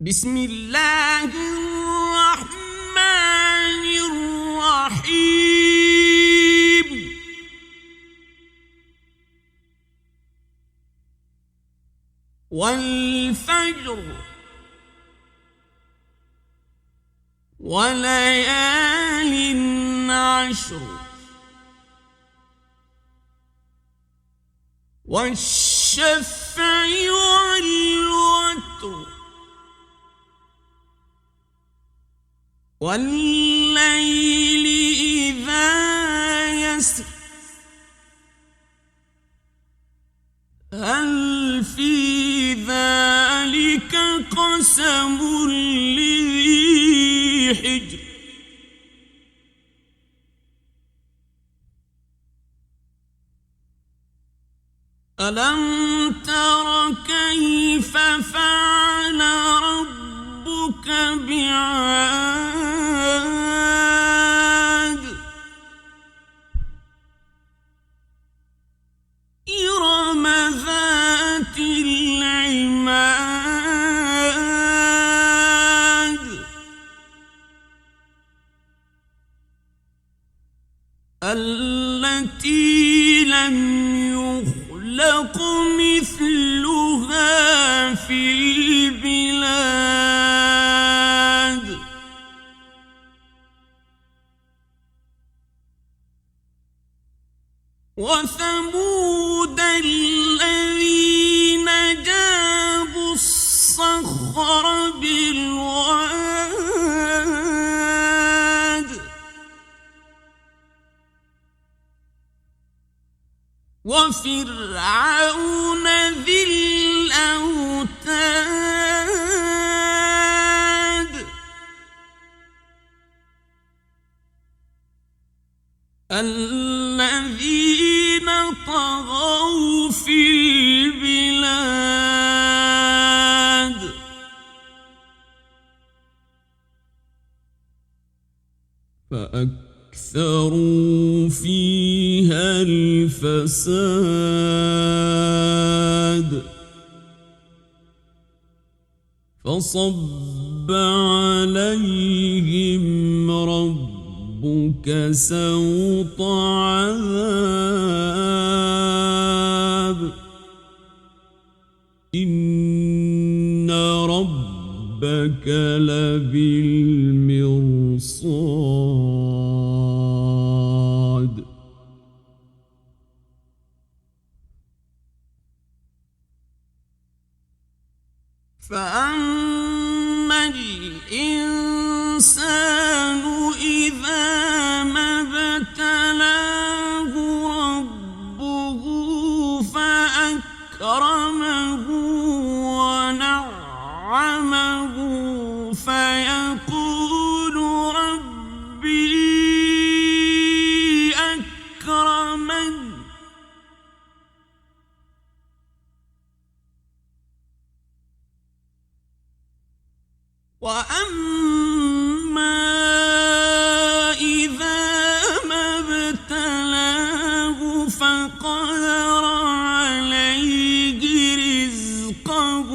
بسم الله الرحمن الرحيم والفجر وليال عشر والشفع والوتر والليل إذا يسر هل في ذلك قسم لذي حجر ألم تر كيف فعل ربك بعاد إرم ذات العماد التي لم يخلق مثلها في البلاد وثمود الذين جابوا الصخر بالواد وفرعون ذي الأوتاد الذين طغوا في البلاد فأكثروا فيها الفساد فصب عليهم ربك سوط عذاب إن ربك لبالمرصاد فأما الإنسان إذا ما ابتلاه ربه فأكرمه ونعمه فيقول ربي أكرمن وأما إذا ما ابتلاه فقدر عليه رزقه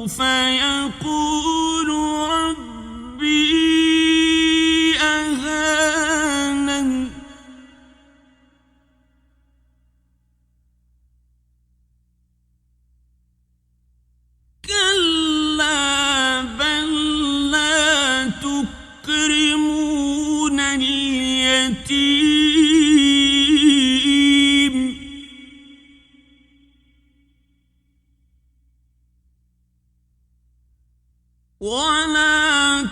فيقول ربي أهانن كلا بل تكرمون اليتيم ولا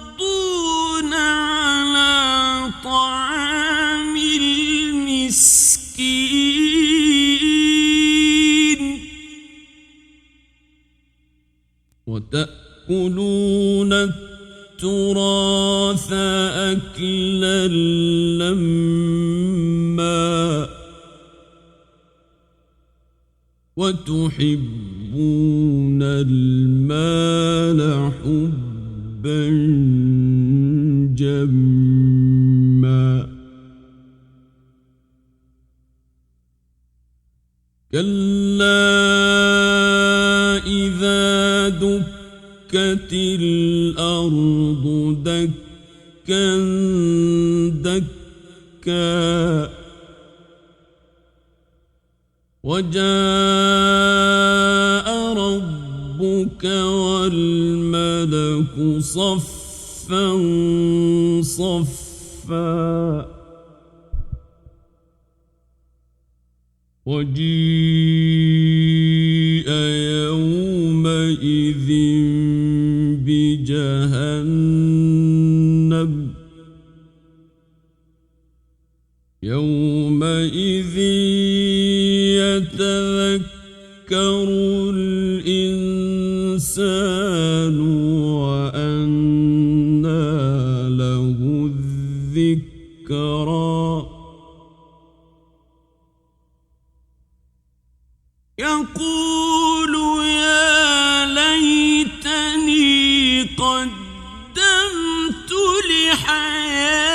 تحاضون على طعام المسكين وتأكلون التراث أكلا لما وتحبون المال حبا جما كلا إذا دكت الأرض دكا دكا وجاء ربك والملك صفا صفا وجيء يومئذ بجهنم يومئذ يتذكر الإنسان وأنى له الذكرى يقول يا ليتني قدمت لحياتي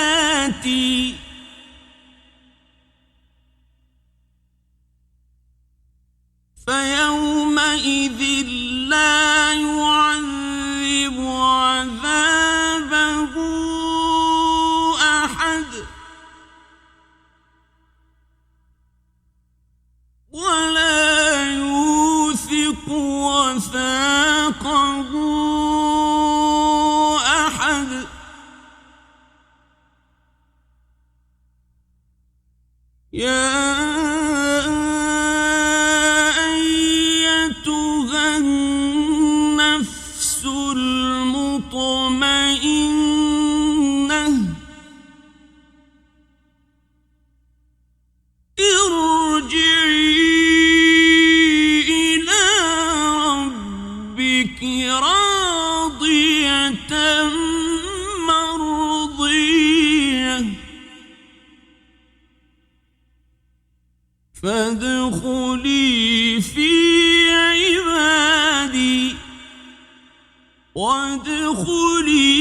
فيومئذ لا يعذب عذابه أحد ولا يوثق وثاقه أحد يا أيتها النفس المطمئنة ارجعي إلى ربك راضية مرضية فادخلي في عبادي وادخلي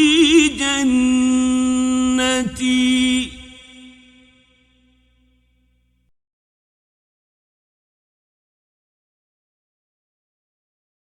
جنتي